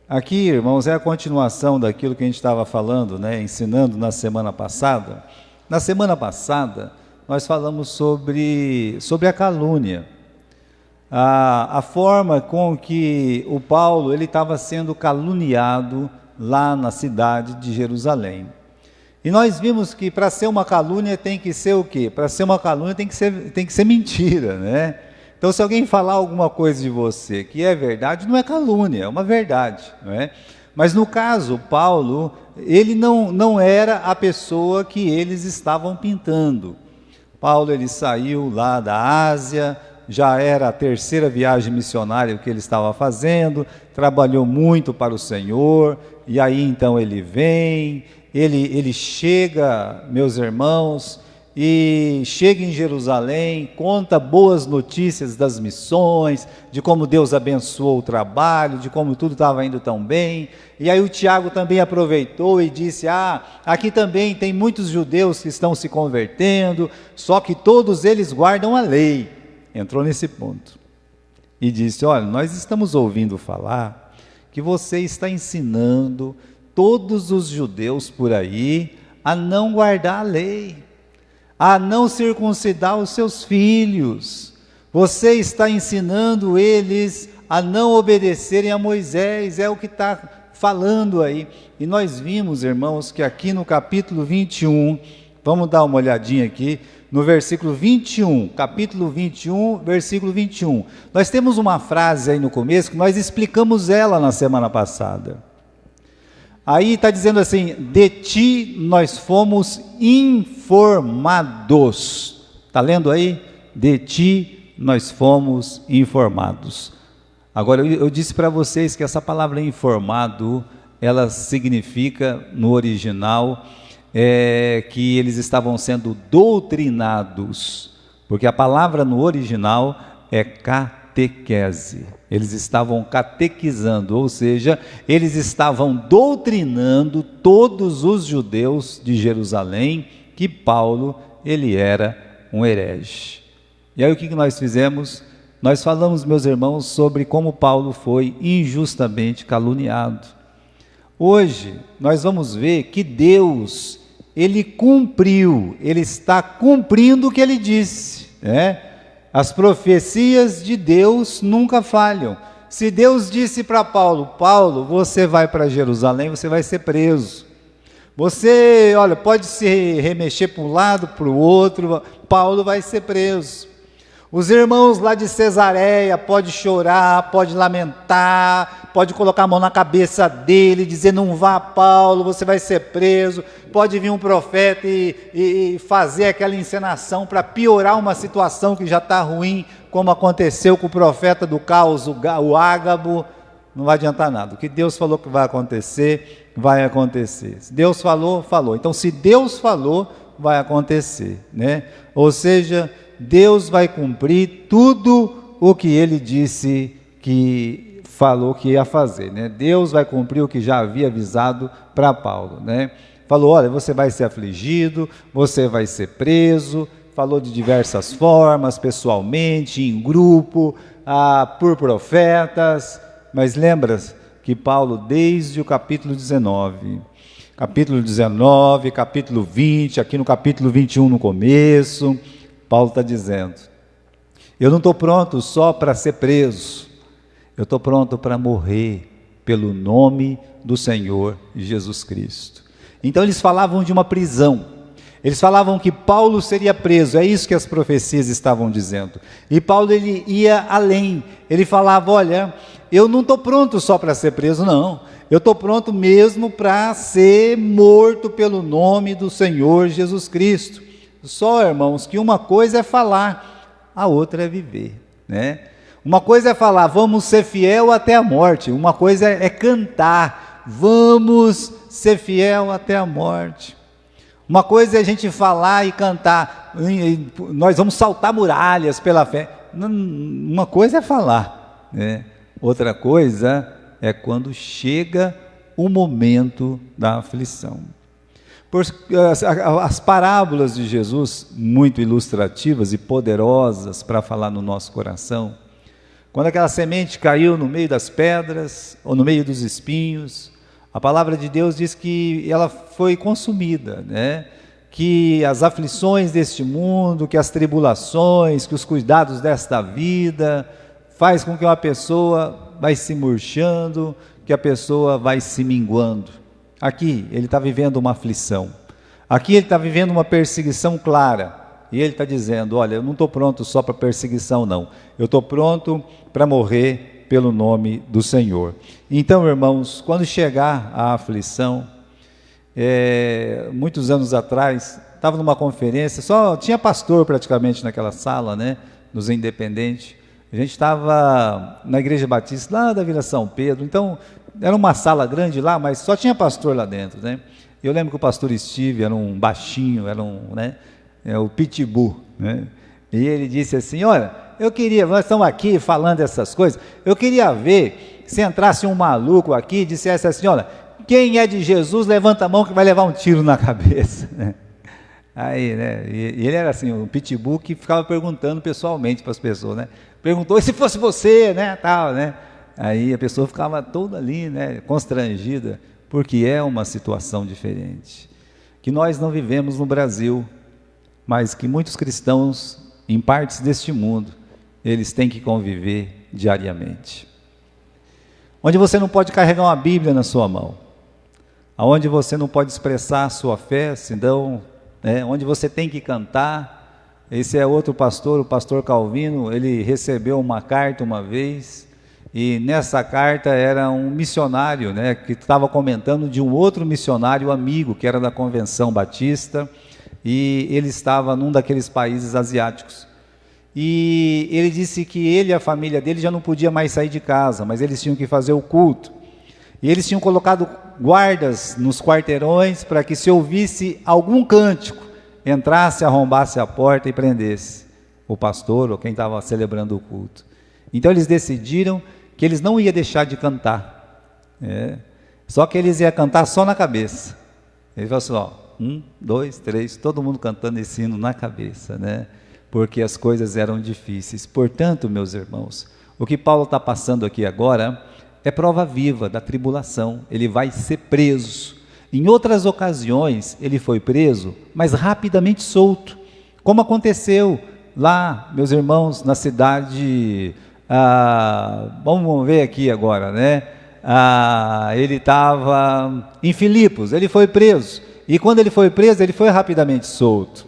Aqui, irmãos, é a continuação daquilo que a gente estava falando, né, ensinando na semana passada. Na semana passada, nós falamos sobre a calúnia, a forma com que o Paulo ele estava sendo caluniado lá na cidade de Jerusalém. E nós vimos que para ser uma calúnia tem que ser o quê? Para ser uma calúnia tem que ser mentira, né? Então, se alguém falar alguma coisa de você que é verdade, não é calúnia, é uma verdade, não é? Mas no caso, Paulo, ele não era a pessoa que eles estavam pintando. Paulo, ele saiu lá da Ásia, já era a terceira viagem missionária que ele estava fazendo, trabalhou muito para o Senhor, e aí então ele vem, ele chega, meus irmãos, e chega em Jerusalém, conta boas notícias das missões, de como Deus abençoou o trabalho, de como tudo estava indo tão bem. E aí o Tiago também aproveitou e disse, aqui também tem muitos judeus que estão se convertendo, só que todos eles guardam a lei. Entrou nesse ponto e disse, olha, nós estamos ouvindo falar que você está ensinando todos os judeus por aí a não guardar a lei, a não circuncidar os seus filhos. Você está ensinando eles a não obedecerem a Moisés, é o que está falando aí. E nós vimos, irmãos, que aqui no capítulo 21, vamos dar uma olhadinha aqui, no versículo 21, capítulo 21, versículo 21. Nós temos uma frase aí no começo, que nós explicamos ela na semana passada. Aí está dizendo assim, de ti nós fomos informados. Está lendo aí? De ti nós fomos informados. Agora, eu disse para vocês que essa palavra informado, ela significa, no original, que eles estavam sendo doutrinados, porque a palavra no original é catequese. Eles estavam catequizando, ou seja, eles estavam doutrinando todos os judeus de Jerusalém que Paulo, ele era um herege. E aí o que nós fizemos? Nós falamos, meus irmãos, sobre como Paulo foi injustamente caluniado. Hoje, nós vamos ver que Deus, ele cumpriu, ele está cumprindo o que ele disse, né? As profecias de Deus nunca falham. Se Deus disse para Paulo, Paulo, você vai para Jerusalém, você vai ser preso. Você, olha, pode se remexer para um lado, para o outro, Paulo vai ser preso. Os irmãos lá de Cesareia pode chorar, pode lamentar, pode colocar a mão na cabeça dele, dizer não vá Paulo, você vai ser preso. Pode vir um profeta e fazer aquela encenação para piorar uma situação que já está ruim, como aconteceu com o profeta do caos, o Ágabo. Não vai adiantar nada. O que Deus falou que vai acontecer, vai acontecer. Se Deus falou, falou. Então, se Deus falou, vai acontecer, né? Ou seja, Deus vai cumprir tudo o que Ele disse que falou que ia fazer, né? Deus vai cumprir o que já havia avisado para Paulo, né? Falou, olha, você vai ser afligido, você vai ser preso, falou de diversas formas, pessoalmente, em grupo, por profetas, mas lembra que Paulo, desde o capítulo 19, capítulo 20, aqui no capítulo 21 no começo, Paulo está dizendo, eu não estou pronto só para ser preso, eu estou pronto para morrer pelo nome do Senhor Jesus Cristo. Então eles falavam de uma prisão, eles falavam que Paulo seria preso, é isso que as profecias estavam dizendo. E Paulo, ele ia além, ele falava, olha, eu não estou pronto só para ser preso, não, eu estou pronto mesmo para ser morto pelo nome do Senhor Jesus Cristo. Só, irmãos, que uma coisa é falar, a outra é viver, né? Uma coisa é falar, vamos ser fiel até a morte, uma coisa é cantar, vamos ser fiel até a morte. Uma coisa é a gente falar e cantar, nós vamos saltar muralhas pela fé. Uma coisa é falar, né? Outra coisa é quando chega o momento da aflição. As parábolas de Jesus, muito ilustrativas e poderosas para falar no nosso coração, Quando aquela semente caiu no meio das pedras, ou no meio dos espinhos, a palavra de Deus diz que ela foi consumida, né? Que as aflições deste mundo, que as tribulações, que os cuidados desta vida, faz com que uma pessoa vai se murchando, que a pessoa vai se minguando. Aqui ele está vivendo uma aflição, aqui ele está vivendo uma perseguição clara, e ele está dizendo, olha, eu não estou pronto só para perseguição não, eu estou pronto para morrer pelo nome do Senhor. Então, irmãos, quando chegar a aflição, muitos anos atrás, estava numa conferência, só tinha pastor praticamente naquela sala, né, nos Independentes. A gente estava na Igreja Batista, lá da Vila São Pedro, então era uma sala grande lá, mas só tinha pastor lá dentro, né? Eu lembro que o pastor Steve era um baixinho, era o pitbull, né? E ele disse assim, olha, nós estamos aqui falando essas coisas, eu queria ver se entrasse um maluco aqui e dissesse assim, olha, quem é de Jesus, levanta a mão que vai levar um tiro na cabeça, né? Aí, né, e ele era assim, um pitbull que ficava perguntando pessoalmente para as pessoas, né? Perguntou, e se fosse você, né, tal, né? Aí a pessoa ficava toda ali, né, constrangida, porque é uma situação diferente, que nós não vivemos no Brasil, mas que muitos cristãos, em partes deste mundo, eles têm que conviver diariamente. Onde você não pode carregar uma Bíblia na sua mão, aonde você não pode expressar a sua fé, senão, onde você tem que cantar. Esse é outro pastor, o pastor Calvino, ele recebeu uma carta uma vez, e nessa carta era um missionário, né, que estava comentando de um outro missionário amigo, que era da Convenção Batista, e ele estava num daqueles países asiáticos. E ele disse que ele e a família dele já não podia mais sair de casa, mas eles tinham que fazer o culto. E eles tinham colocado guardas nos quarteirões para que, se ouvisse algum cântico, entrasse, arrombasse a porta e prendesse o pastor ou quem estava celebrando o culto. Então eles decidiram que eles não iam deixar de cantar, só que eles iam cantar só na cabeça. Eles falaram assim, 1, 2, 3, todo mundo cantando esse hino na cabeça, né? Porque as coisas eram difíceis. Portanto, meus irmãos, o que Paulo está passando aqui agora é prova viva da tribulação. Ele vai ser preso. Em outras ocasiões ele foi preso, mas rapidamente solto, como aconteceu lá, meus irmãos, na cidade, vamos ver aqui agora, né? Ele estava em Filipos, ele foi preso, e quando ele foi preso, ele foi rapidamente solto.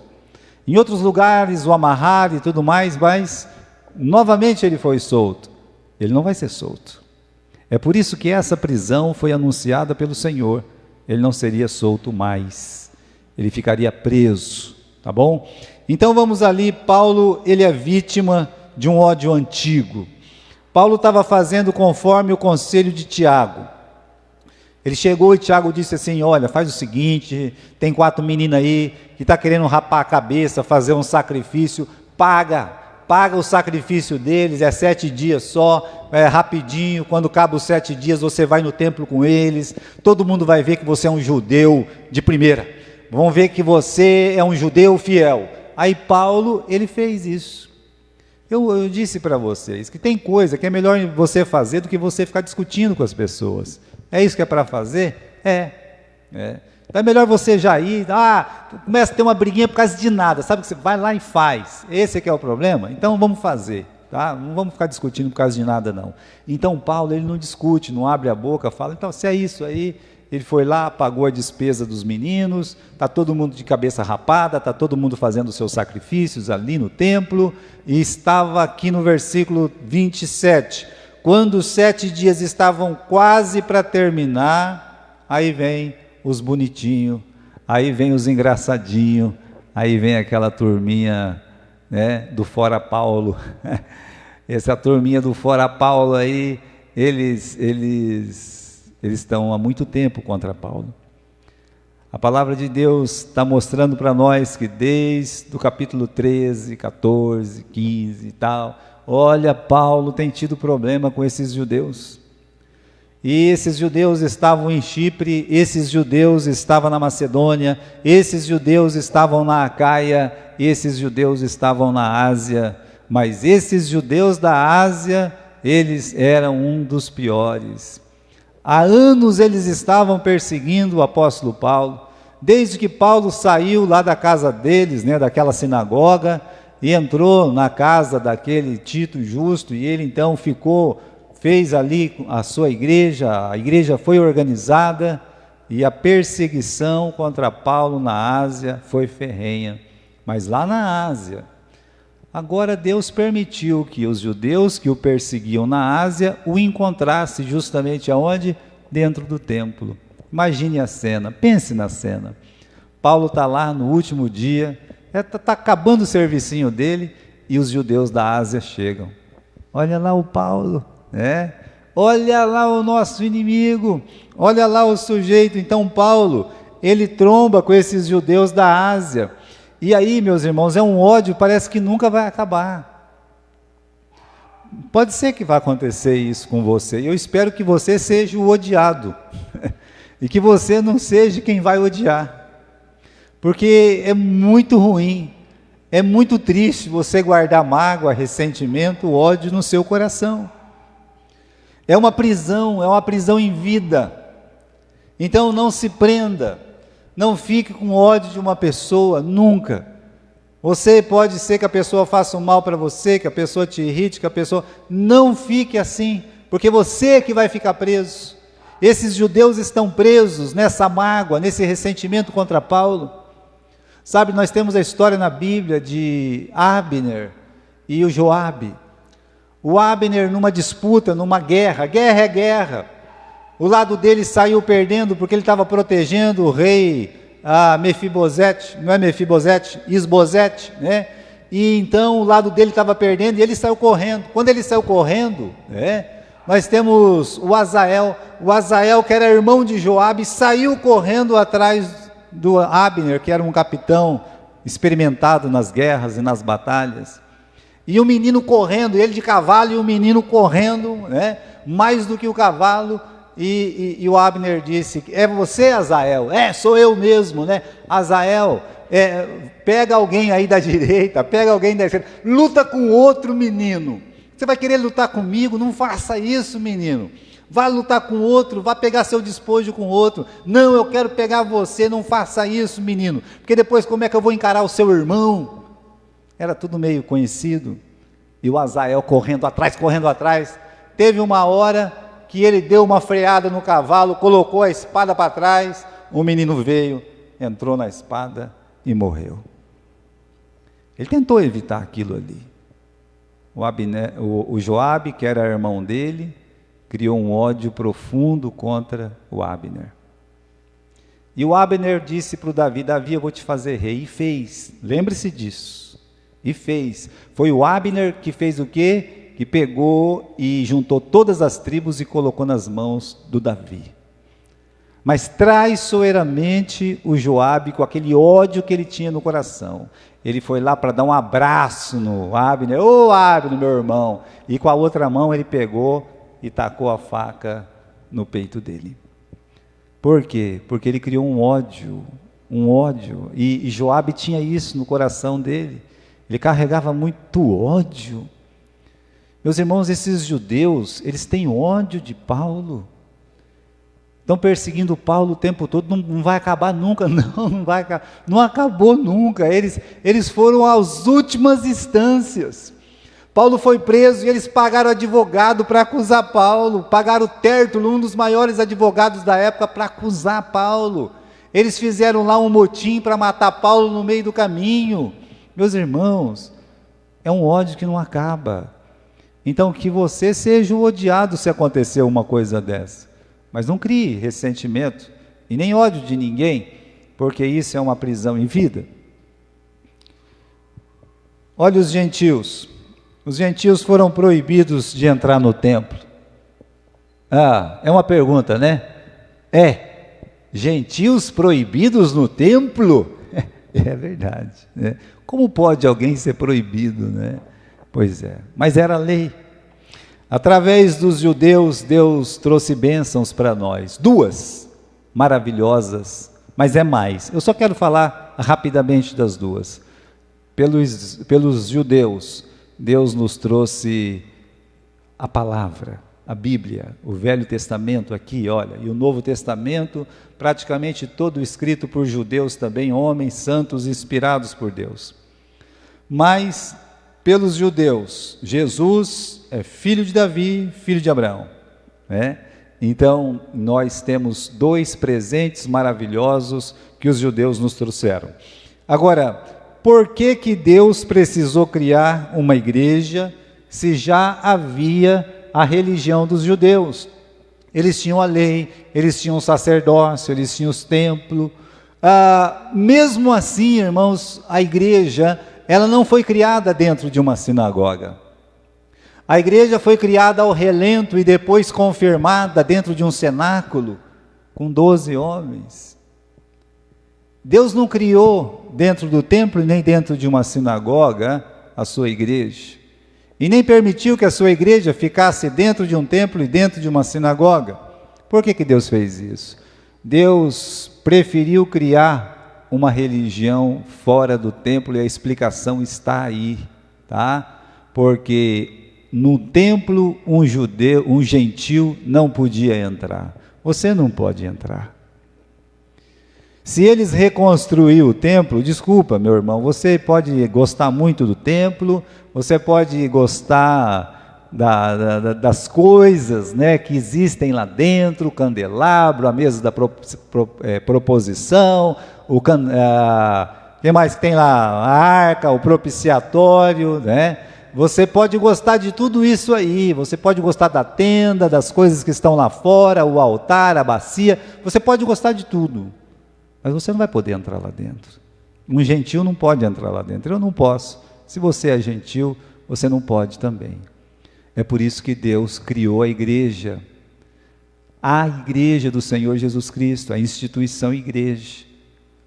Em outros lugares o amarraram e tudo mais, mas novamente ele foi solto. Ele não vai ser solto. É por isso que essa prisão foi anunciada pelo Senhor. Ele não seria solto mais, ele ficaria preso, tá bom? Então vamos ali, Paulo, ele é vítima de um ódio antigo. Paulo estava fazendo conforme o conselho de Tiago. Ele chegou e Tiago disse assim, olha, faz o seguinte, tem 4 meninas aí que estão querendo rapar a cabeça, fazer um sacrifício, paga o sacrifício deles, é 7 dias só, é rapidinho, quando acaba os 7 dias você vai no templo com eles, todo mundo vai ver que você é um judeu de primeira, vão ver que você é um judeu fiel. Aí Paulo, ele fez isso. Eu disse para vocês que tem coisa que é melhor você fazer do que você ficar discutindo com as pessoas. É isso que é para fazer? Então é melhor você já ir, começa a ter uma briguinha por causa de nada, sabe que você vai lá e faz, esse é que é o problema, então vamos fazer, tá? Não vamos ficar discutindo por causa de nada não. Então Paulo, ele não discute, não abre a boca, fala, então se é isso aí, ele foi lá, pagou a despesa dos meninos, está todo mundo de cabeça rapada, está todo mundo fazendo os seus sacrifícios ali no templo, e estava aqui no versículo 27, quando os 7 dias estavam quase para terminar, aí vem os bonitinhos, aí vem os engraçadinhos, aí vem aquela turminha, né, do Fora Paulo, essa turminha do Fora Paulo aí, eles estão há muito tempo contra Paulo. A palavra de Deus está mostrando para nós que desde o capítulo 13, 14, 15 e tal, olha, Paulo tem tido problema com esses judeus. E esses judeus estavam em Chipre, esses judeus estavam na Macedônia, esses judeus estavam na Acaia, esses judeus estavam na Ásia, mas esses judeus da Ásia, eles eram um dos piores. Há anos eles estavam perseguindo o apóstolo Paulo, desde que Paulo saiu lá da casa deles, daquela sinagoga, e entrou na casa daquele Tito Justo, e ele então fez ali a sua igreja, a igreja foi organizada, e a perseguição contra Paulo na Ásia foi ferrenha. Mas lá na Ásia, agora Deus permitiu que os judeus que o perseguiam na Ásia o encontrassem justamente aonde? Dentro do templo. Imagine a cena, pense na cena. Paulo está lá no último dia, está acabando o servicinho dele, e os judeus da Ásia chegam. Olha lá o Paulo, olha lá o nosso inimigo, olha lá o sujeito. Então Paulo, ele tromba com esses judeus da Ásia, e aí, meus irmãos, é um ódio, parece que nunca vai acabar. Pode ser que vá acontecer isso com você, eu espero que você seja o odiado, e que você não seja quem vai odiar, porque é muito ruim, é muito triste você guardar mágoa, ressentimento, ódio no seu coração. É uma prisão em vida. Então não se prenda, não fique com ódio de uma pessoa, nunca. Você pode ser que a pessoa faça um mal para você, que a pessoa te irrite, que a pessoa... Não fique assim, porque você é que vai ficar preso. Esses judeus estão presos nessa mágoa, nesse ressentimento contra Paulo. Sabe, nós temos a história na Bíblia de Abner e o Joabe. O Abner numa disputa, numa guerra é guerra. O lado dele saiu perdendo porque ele estava protegendo o rei Mefibosete, não é Mefibosete, Isbosete, E então o lado dele estava perdendo e ele saiu correndo. Quando ele saiu correndo, nós temos o Azael, que era irmão de Joabe, saiu correndo atrás do Abner, que era um capitão experimentado nas guerras e nas batalhas, e o menino correndo, ele de cavalo e o menino correndo, mais do que o cavalo, e o Abner disse: é você, Azael? Sou eu mesmo, Azael, pega alguém aí da direita, pega alguém da esquerda, luta com outro menino. Você vai querer lutar comigo? Não faça isso, menino. Vá lutar com outro, vá pegar seu despojo com outro. Não, eu quero pegar você. Não faça isso, menino, porque depois como é que eu vou encarar o seu irmão? Era tudo meio conhecido. E o Azael correndo atrás, teve uma hora que ele deu uma freada no cavalo, colocou a espada para trás, o menino veio, entrou na espada e morreu. Ele tentou evitar aquilo ali. O Joabe, que era irmão dele, criou um ódio profundo contra o Abner. E o Abner disse para o Davi: Davi, eu vou te fazer rei. E fez, lembre-se disso. E fez. Foi o Abner que fez o quê? Que pegou e juntou todas as tribos e colocou nas mãos do Davi. Mas traiçoeiramente o Joabe, com aquele ódio que ele tinha no coração, ele foi lá para dar um abraço no Abner. Ô Abner, meu irmão. E com a outra mão ele pegou e tacou a faca no peito dele. Por quê? Porque ele criou um ódio, e Joabe tinha isso no coração dele, ele carregava muito ódio. Meus irmãos, esses judeus, eles têm ódio de Paulo, estão perseguindo Paulo o tempo todo, não vai acabar nunca, não vai acabar, não acabou nunca, eles foram às últimas instâncias. Paulo foi preso e eles pagaram advogado para acusar Paulo, pagaram Tértulo, um dos maiores advogados da época, para acusar Paulo. Eles fizeram lá um motim para matar Paulo no meio do caminho. Meus irmãos, é um ódio que não acaba. Então que você seja o odiado se acontecer uma coisa dessa, mas não crie ressentimento e nem ódio de ninguém, porque isso é uma prisão em vida. Olha os gentios. Os gentios foram proibidos de entrar no templo. É uma pergunta, né? Gentios proibidos no templo? É verdade, né? Como pode alguém ser proibido, né? Pois é, mas era lei. Através dos judeus, Deus trouxe bênçãos para nós, 2 maravilhosas, mas é mais. Eu só quero falar rapidamente das 2. Pelos judeus, Deus nos trouxe a palavra, a Bíblia, o Velho Testamento aqui, olha, e o Novo Testamento, praticamente todo escrito por judeus também, homens santos inspirados por Deus. Mas, pelos judeus, Jesus é filho de Davi, filho de Abraão, né? Então, nós temos dois presentes maravilhosos que os judeus nos trouxeram. Agora, por que que Deus precisou criar uma igreja se já havia a religião dos judeus? Eles tinham a lei, eles tinham o sacerdócio, eles tinham os templos. Mesmo assim, irmãos, a igreja, ela não foi criada dentro de uma sinagoga. A igreja foi criada ao relento e depois confirmada dentro de um cenáculo com 12 homens. Deus não criou dentro do templo nem dentro de uma sinagoga a sua igreja. E nem permitiu que a sua igreja ficasse dentro de um templo e dentro de uma sinagoga. Por que que Deus fez isso? Deus preferiu criar uma religião fora do templo e a explicação está aí, tá? Porque no templo um gentil não podia entrar. Você não pode entrar. Se eles reconstruíram o templo, desculpa, meu irmão, você pode gostar muito do templo, você pode gostar das coisas, né, que existem lá dentro, o candelabro, a mesa da proposição, que mais que tem lá? A arca, o propiciatório, né? Você pode gostar de tudo isso aí, você pode gostar da tenda, das coisas que estão lá fora, o altar, a bacia, você pode gostar de tudo, mas você não vai poder entrar lá dentro. Um gentil não pode entrar lá dentro, eu não posso. Se você é gentil, você não pode também. É por isso que Deus criou a igreja do Senhor Jesus Cristo, a instituição igreja.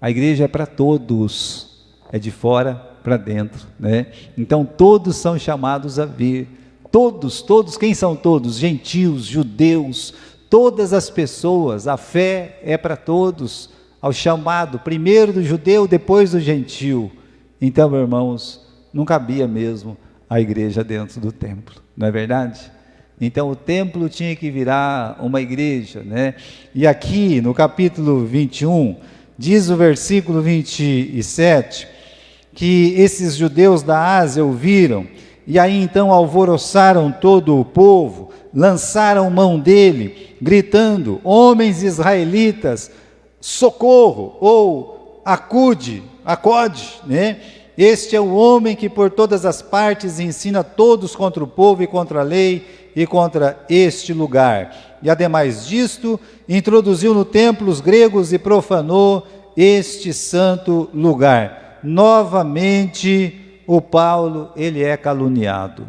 A igreja é para todos, é de fora para dentro, né? Então todos são chamados a vir, todos, quem são todos? Gentios, judeus, todas as pessoas, a fé é para todos, ao chamado, primeiro do judeu, depois do gentio. Então, meus irmãos, não cabia mesmo a igreja dentro do templo, não é verdade? Então o templo tinha que virar uma igreja, né? E aqui no capítulo 21, diz o versículo 27, que esses judeus da Ásia ouviram, e aí então alvoroçaram todo o povo, lançaram mão dele, gritando: homens israelitas, socorro, ou acode, né? Este é o homem que por todas as partes ensina todos contra o povo e contra a lei e contra este lugar. E ademais disto, introduziu no templo os gregos e profanou este santo lugar. Novamente, o Paulo, ele é caluniado.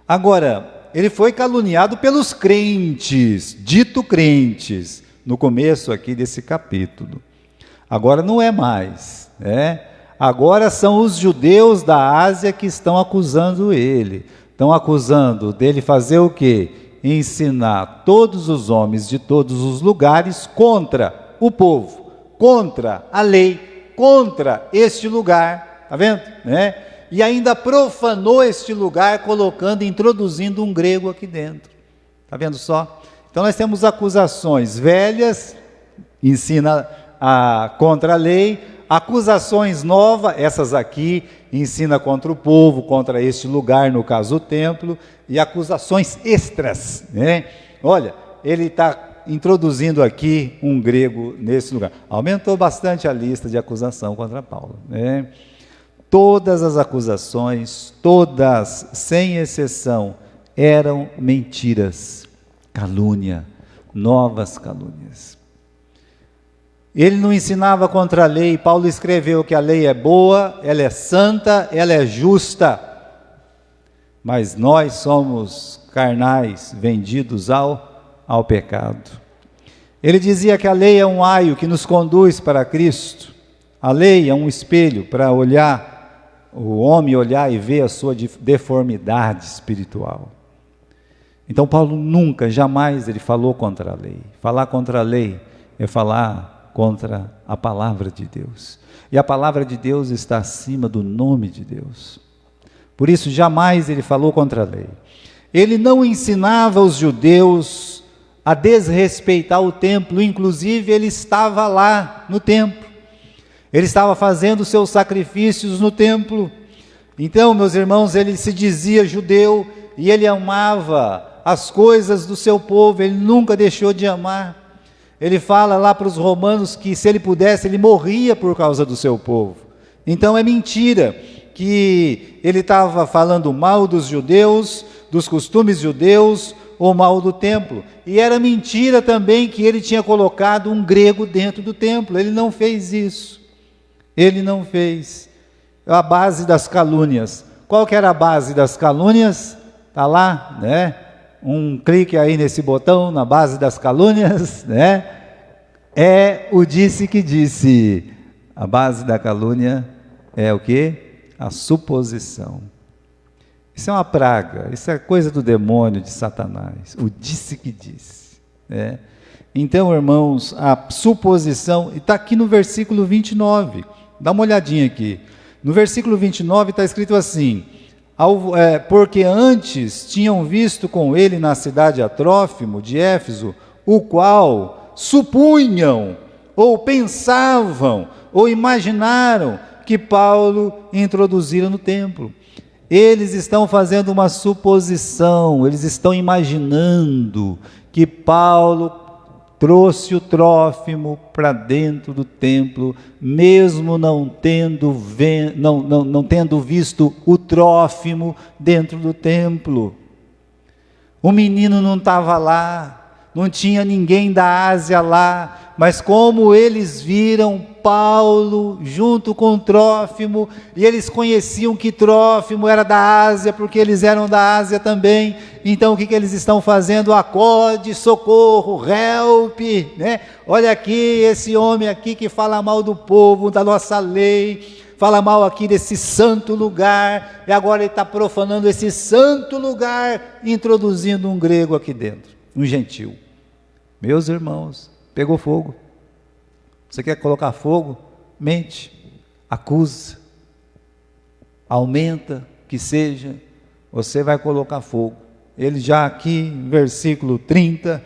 Agora, ele foi caluniado pelos crentes, dito crentes, no começo aqui desse capítulo. Agora não é mais, né? Agora são os judeus da Ásia que estão acusando ele. Estão acusando dele fazer o quê? Ensinar todos os homens de todos os lugares contra o povo, contra a lei, contra este lugar, tá vendo? Né? E ainda profanou este lugar, introduzindo um grego aqui dentro, tá vendo só? Então nós temos acusações velhas, ensina contra a lei, acusações novas, essas aqui, ensina contra o povo, contra este lugar, no caso o templo, e acusações extras, né? Olha, ele está introduzindo aqui um grego nesse lugar. Aumentou bastante a lista de acusação contra Paulo, né? Todas as acusações, todas, sem exceção, eram mentiras, calúnia, novas calúnias. Ele não ensinava contra a lei. Paulo escreveu que a lei é boa, ela é santa, ela é justa, mas nós somos carnais, vendidos ao pecado. Ele dizia que a lei é um aio que nos conduz para Cristo. A lei é um espelho para olhar, o homem olhar e ver a sua deformidade espiritual. Então Paulo nunca, jamais ele falou contra a lei. Falar contra a lei é falar contra a palavra de Deus. E a palavra de Deus está acima do nome de Deus. Por isso jamais ele falou contra a lei. Ele não ensinava os judeus a desrespeitar o templo, inclusive ele estava lá no templo. Ele estava fazendo seus sacrifícios no templo. Então, meus irmãos, ele se dizia judeu e ele amava as coisas do seu povo, ele nunca deixou de amar. Ele fala lá para os romanos que se ele pudesse, ele morria por causa do seu povo. Então é mentira que ele estava falando mal dos judeus, dos costumes judeus, ou mal do templo. E era mentira também que ele tinha colocado um grego dentro do templo. Ele não fez isso. Ele não fez. A base das calúnias. Qual que era a base das calúnias? Está lá, né? Um clique aí nesse botão, na base das calúnias, né? É o disse que disse. A base da calúnia é o quê? A suposição. Isso é uma praga, isso é coisa do demônio, de Satanás. O disse que disse, né? Então, irmãos, a suposição, está aqui no versículo 29, dá uma olhadinha aqui. No versículo 29 está escrito assim: porque antes tinham visto com ele na cidade Trófimo de Éfeso, o qual supunham, ou pensavam, ou imaginaram que Paulo introduzira no templo. Eles estão fazendo uma suposição, eles estão imaginando que Paulo trouxe o Trófimo para dentro do templo, mesmo não tendo visto o Trófimo dentro do templo. O menino não estava lá, não tinha ninguém da Ásia lá, mas como eles viram Paulo junto com Trófimo, e eles conheciam que Trófimo era da Ásia, porque eles eram da Ásia também, então o que eles estão fazendo? Acode, socorro, help, né? Olha aqui, esse homem aqui que fala mal do povo, da nossa lei, fala mal aqui desse santo lugar, e agora ele está profanando esse santo lugar, introduzindo um grego aqui dentro, um gentil. Meus irmãos, pegou fogo. Você quer colocar fogo? Mente, acusa, aumenta, que seja, você vai colocar fogo. Ele já aqui, versículo 30,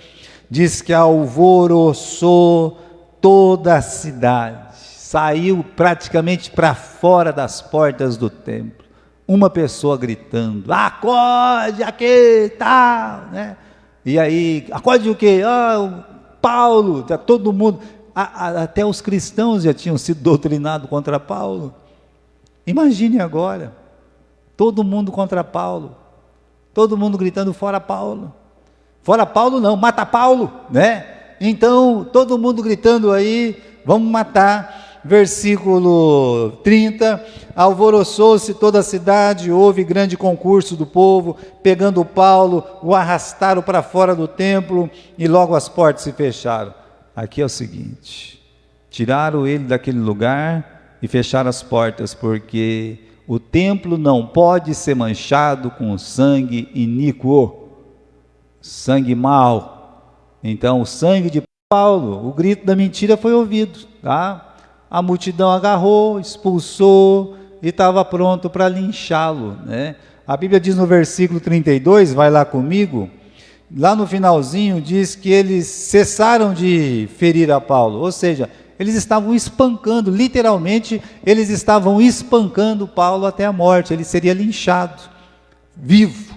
diz que alvoroçou toda a cidade, saiu praticamente para fora das portas do templo, uma pessoa gritando: acorde aqui, tal, né? E aí, acorde o quê? Paulo, tá todo mundo... Até os cristãos já tinham sido doutrinados contra Paulo. Imagine agora, todo mundo contra Paulo, todo mundo gritando fora Paulo não, mata Paulo, né? Então, todo mundo gritando aí, vamos matar. Versículo 30, alvoroçou-se toda a cidade, houve grande concurso do povo, pegando Paulo, o arrastaram para fora do templo, e logo as portas se fecharam. Aqui é o seguinte: tiraram ele daquele lugar e fecharam as portas, porque o templo não pode ser manchado com sangue iníquo, sangue mau. Então o sangue de Paulo, o grito da mentira foi ouvido, tá? A multidão agarrou, expulsou e estava pronto para linchá-lo, né? A Bíblia diz no versículo 32, vai lá comigo, lá no finalzinho diz que eles cessaram de ferir a Paulo, ou seja, eles estavam espancando, literalmente, eles estavam espancando Paulo até a morte, ele seria linchado, vivo.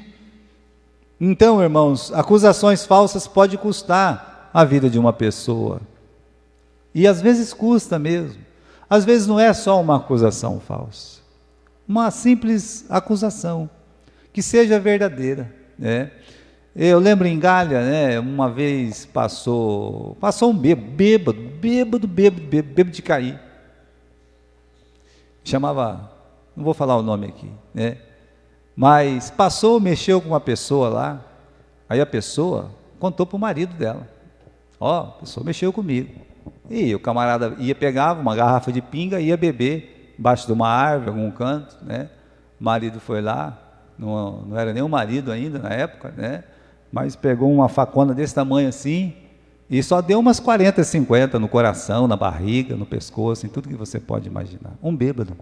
Então, irmãos, acusações falsas podem custar a vida de uma pessoa, e às vezes custa mesmo. Às vezes não é só uma acusação falsa, uma simples acusação, que seja verdadeira, né? Eu lembro em Galha, né, uma vez passou um bêbado de cair, chamava, não vou falar o nome aqui, né, mas passou, mexeu com uma pessoa lá, aí a pessoa contou para o marido dela: a pessoa mexeu comigo, e o camarada pegava uma garrafa de pinga e ia beber embaixo de uma árvore, algum canto, né, o marido foi lá, não era nem o marido ainda na época, né, mas pegou uma facona desse tamanho assim, e só deu umas 40, 50 no coração, na barriga, no pescoço, em tudo que você pode imaginar. Um bêbado.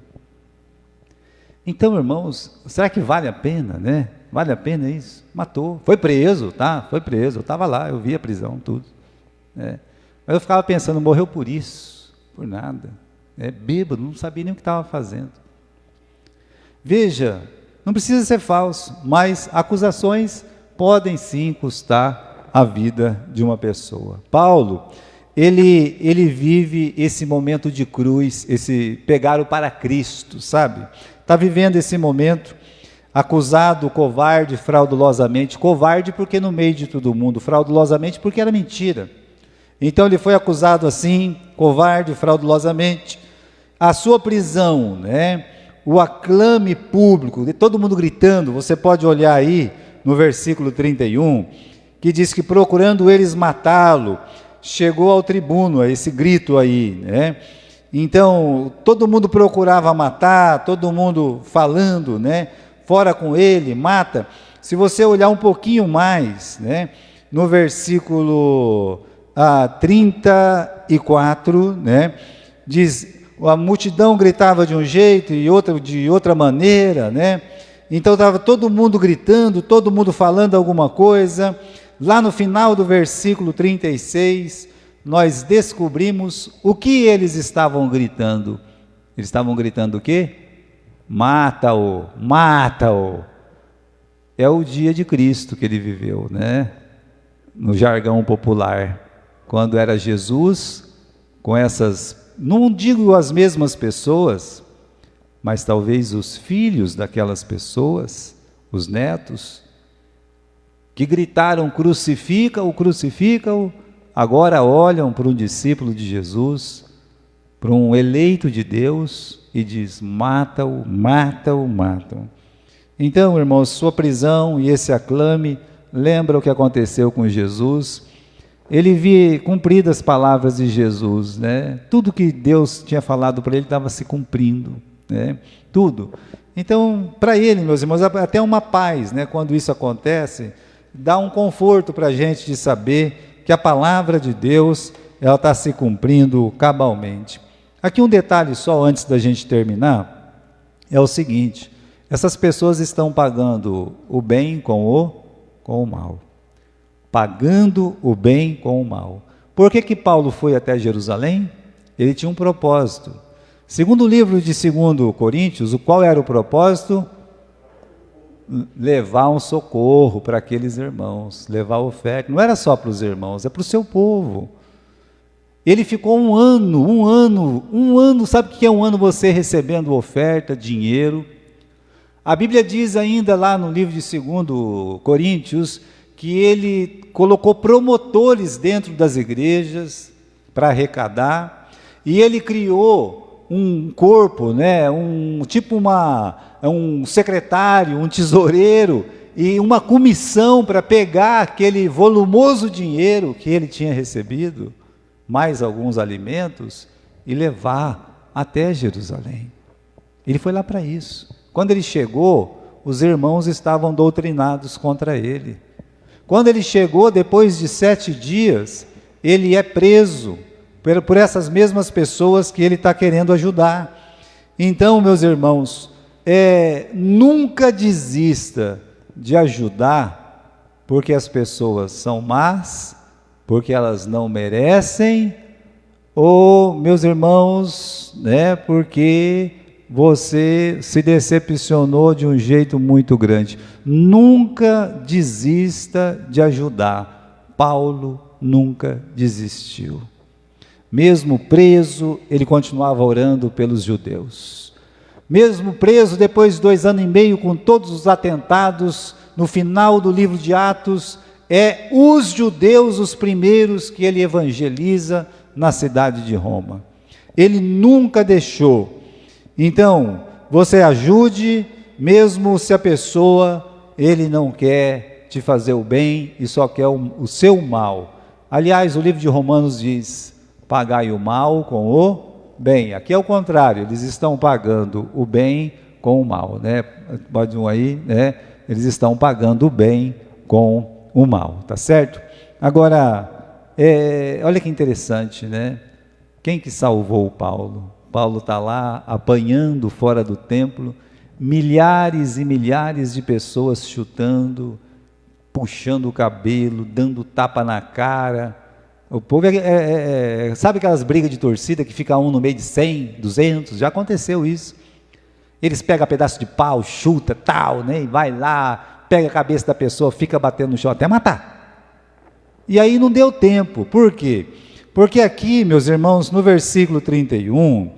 Então, irmãos, será que vale a pena, né? Vale a pena isso? Matou. Foi preso, tá? Foi preso. Eu estava lá, eu vi a prisão, tudo. Mas eu ficava pensando, morreu por isso, por nada. Bêbado, não sabia nem o que estava fazendo. Veja, não precisa ser falso, mas acusações podem sim custar a vida de uma pessoa. Paulo, ele vive esse momento de cruz, esse pegar o para Cristo, sabe? Está vivendo esse momento, acusado, covarde, fraudulosamente. Covarde porque no meio de todo mundo, fraudulosamente porque era mentira. Então ele foi acusado assim, covarde, fraudulosamente. A sua prisão, o aclame público, de todo mundo gritando, você pode olhar aí no versículo 31, que diz que procurando eles matá-lo, chegou ao tribuno, esse grito aí, Então, todo mundo procurava matar, todo mundo falando, fora com ele, mata. Se você olhar um pouquinho mais, no versículo 34, diz, a multidão gritava de um jeito e outra de outra maneira, Então estava todo mundo gritando, todo mundo falando alguma coisa. Lá no final do versículo 36, nós descobrimos o que eles estavam gritando. Eles estavam gritando o quê? Mata-o, mata-o. É o dia de Cristo que ele viveu, no jargão popular. Quando era Jesus, com essas, não digo as mesmas pessoas, mas talvez os filhos daquelas pessoas, os netos, que gritaram, crucifica-o, crucifica-o, agora olham para um discípulo de Jesus, para um eleito de Deus, e diz, mata-o, mata-o, mata-o. Então, irmãos, sua prisão e esse aclame, lembra o que aconteceu com Jesus? Ele via cumpridas as palavras de Jesus, Tudo que Deus tinha falado para ele estava se cumprindo, Tudo. Então, para ele, meus irmãos, até uma paz, quando isso acontece, dá um conforto para a gente de saber que a palavra de Deus, ela está se cumprindo cabalmente. Aqui um detalhe só antes da gente terminar, é o seguinte, essas pessoas estão pagando o bem com o mal. Pagando o bem com o mal. Por que Paulo foi até Jerusalém? Ele tinha um propósito. Segundo o livro de 2 Coríntios, qual era o propósito? Levar um socorro para aqueles irmãos, levar oferta. Não era só para os irmãos, é para o seu povo. Ele ficou um ano, sabe o que é um ano você recebendo oferta, dinheiro? A Bíblia diz ainda lá no livro de 2 Coríntios, que ele colocou promotores dentro das igrejas para arrecadar, e ele criou um corpo, um secretário, um tesoureiro, e uma comissão para pegar aquele volumoso dinheiro que ele tinha recebido, mais alguns alimentos, e levar até Jerusalém. Ele foi lá para isso. Quando ele chegou, os irmãos estavam doutrinados contra ele. Quando ele chegou, depois de 7 dias, ele é preso por essas mesmas pessoas que ele está querendo ajudar. Então, meus irmãos, nunca desista de ajudar, porque as pessoas são más, porque elas não merecem, ou, meus irmãos, porque você se decepcionou de um jeito muito grande. Nunca desista de ajudar. Paulo nunca desistiu. Mesmo preso, ele continuava orando pelos judeus. Mesmo preso, depois de 2 anos e meio, com todos os atentados, no final do livro de Atos, os judeus os primeiros que ele evangeliza na cidade de Roma. Ele nunca deixou. Então, você ajude, mesmo se a pessoa, ele não quer te fazer o bem e só quer o seu mal. Aliás, o livro de Romanos diz, pagai o mal com o bem. Aqui é o contrário, eles estão pagando o bem com o mal, Pode um aí, Eles estão pagando o bem com o mal, tá certo? Agora, olha que interessante, Quem que salvou Paulo? Paulo está lá apanhando fora do templo, milhares e milhares de pessoas chutando, puxando o cabelo, dando tapa na cara. O povo sabe aquelas brigas de torcida que fica um no meio de 100, 200? Já aconteceu isso. Eles pegam pedaço de pau, chuta, tal, né? E vai lá, pega a cabeça da pessoa, fica batendo no chão até matar. E aí não deu tempo. Por quê? Porque aqui, meus irmãos, no versículo 31,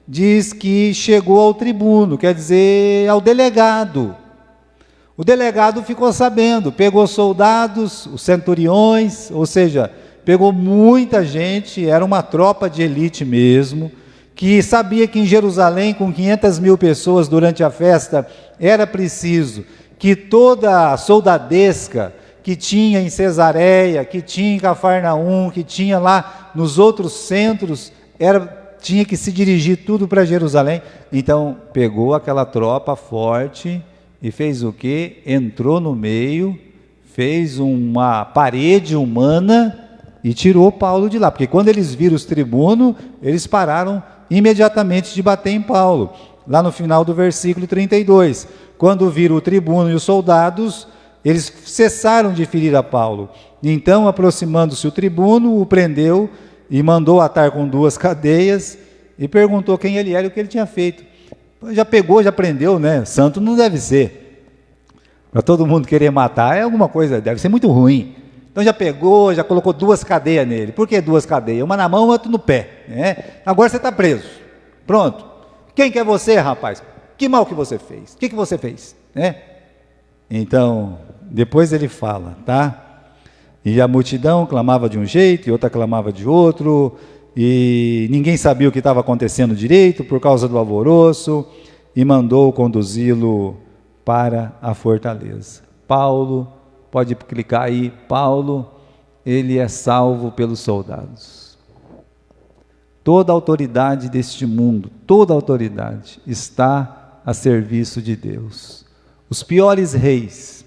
diz que chegou ao tribuno, quer dizer, ao delegado. O delegado ficou sabendo, pegou soldados, os centuriões, ou seja, pegou muita gente, era uma tropa de elite mesmo, que sabia que em Jerusalém, com 500.000 pessoas durante a festa, era preciso que toda a soldadesca que tinha em Cesareia, que tinha em Cafarnaum, que tinha lá nos outros centros, tinha que se dirigir tudo para Jerusalém. Então, pegou aquela tropa forte e fez o quê? Entrou no meio, fez uma parede humana e tirou Paulo de lá. Porque quando eles viram os tribunos, eles pararam imediatamente de bater em Paulo. Lá no final do versículo 32. Quando viram o tribuno e os soldados, eles cessaram de ferir a Paulo. Então, aproximando-se o tribuno, o prendeu e mandou atar com 2 cadeias e perguntou quem ele era e o que ele tinha feito. Já pegou, já prendeu, né? Santo não deve ser. Para todo mundo querer matar é alguma coisa, deve ser muito ruim. Então já pegou, já colocou 2 cadeias nele. Por que 2 cadeias? Uma na mão e outra no pé, né? Agora você está preso. Pronto. Quem que é você, rapaz? Que mal que você fez? O que você fez? Né? Então, depois ele fala, tá? E a multidão clamava de um jeito, e outra clamava de outro, e ninguém sabia o que estava acontecendo direito por causa do alvoroço, e mandou conduzi-lo para a fortaleza. Paulo, pode clicar aí, Paulo, ele é salvo pelos soldados. Toda a autoridade deste mundo, toda a autoridade está a serviço de Deus. Os piores reis,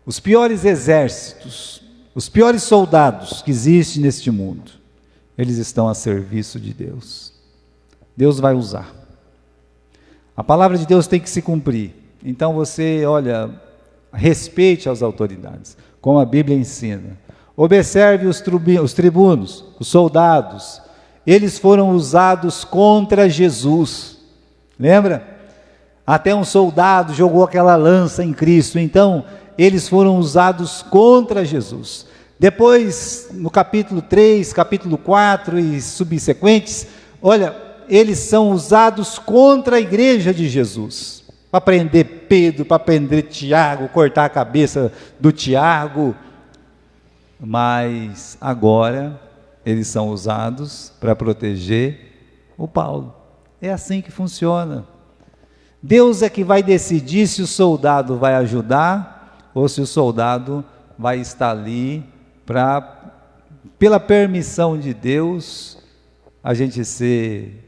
os piores exércitos, os piores soldados que existem neste mundo, eles estão a serviço de Deus. Deus vai usar. A palavra de Deus tem que se cumprir. Então você, olha, respeite as autoridades, como a Bíblia ensina. Observe os tribunos, os soldados. Eles foram usados contra Jesus. Lembra? Até um soldado jogou aquela lança em Cristo. Então, eles foram usados contra Jesus. Depois, no capítulo 3, capítulo 4 e subsequentes, olha, eles são usados contra a igreja de Jesus. Para prender Pedro, para prender Tiago, cortar a cabeça do Tiago. Mas agora, eles são usados para proteger o Paulo. É assim que funciona. Deus é que vai decidir se o soldado vai ajudar ou se o soldado vai estar ali para, pela permissão de Deus, a gente ser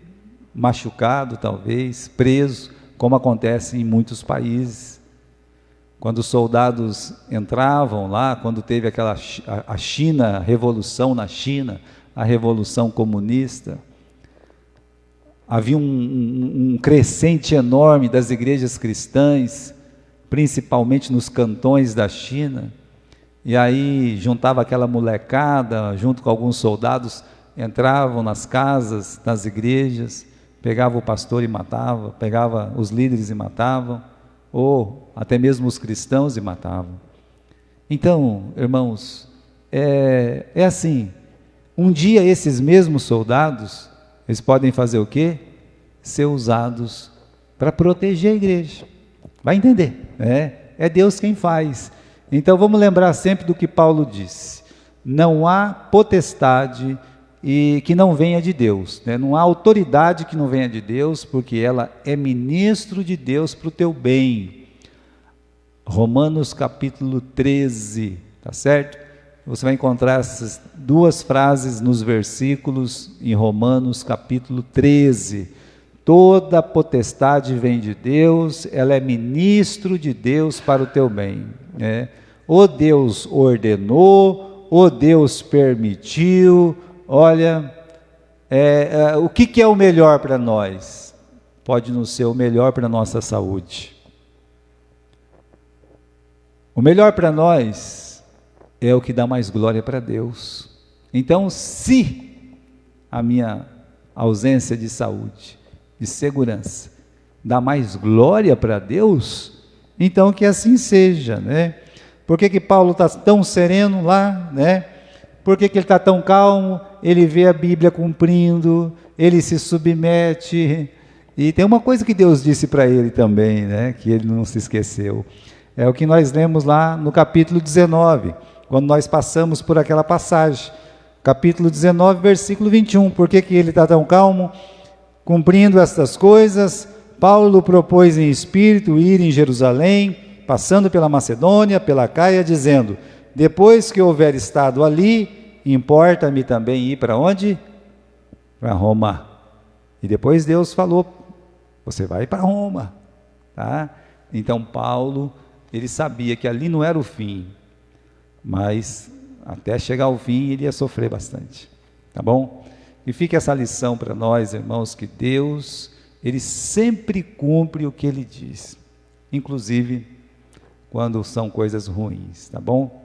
machucado, talvez, preso, como acontece em muitos países. Quando os soldados entravam lá, quando teve a China, a revolução na China, a revolução comunista, havia um crescente enorme das igrejas cristãs, principalmente nos cantões da China, e aí juntava aquela molecada, junto com alguns soldados, entravam nas casas, nas igrejas, pegava o pastor e matava, pegava os líderes e matavam, ou até mesmo os cristãos e matavam. Então, irmãos, é assim, um dia esses mesmos soldados, eles podem fazer o quê? Ser usados para proteger a igreja. Vai entender, né? É Deus quem faz. Então vamos lembrar sempre do que Paulo disse. Não há potestade que não venha de Deus, né? Não há autoridade que não venha de Deus, porque ela é ministro de Deus para o teu bem. Romanos capítulo 13, tá certo? Você vai encontrar essas 2 frases nos versículos em Romanos capítulo 13. Toda potestade vem de Deus, ela é ministro de Deus para o teu bem, né? Ou Deus ordenou, ou Deus permitiu. Olha, o que é o melhor para nós? pode não ser o melhor para a nossa saúde. O melhor para nós é o que dá mais glória para Deus. Então, se a minha ausência de saúde, de segurança, dá mais glória para Deus, então que assim seja, né? Por que Paulo está tão sereno lá, né? Por que ele está tão calmo? Ele vê a Bíblia cumprindo, ele se submete. E tem uma coisa que Deus disse para ele também, né? Que ele não se esqueceu. É o que nós lemos lá no capítulo 19, quando nós passamos por aquela passagem. Capítulo 19, versículo 21. Por que ele está tão calmo? Cumprindo estas coisas, Paulo propôs em espírito ir em Jerusalém, passando pela Macedônia, pela Caia, dizendo: depois que houver estado ali, importa-me também ir para onde? Para Roma. E depois Deus falou: você vai para Roma, tá? Então Paulo, ele sabia que ali não era o fim, mas até chegar ao fim ele ia sofrer bastante, tá bom? E fica essa lição para nós, irmãos, que Deus, ele sempre cumpre o que ele diz, inclusive quando são coisas ruins, tá bom?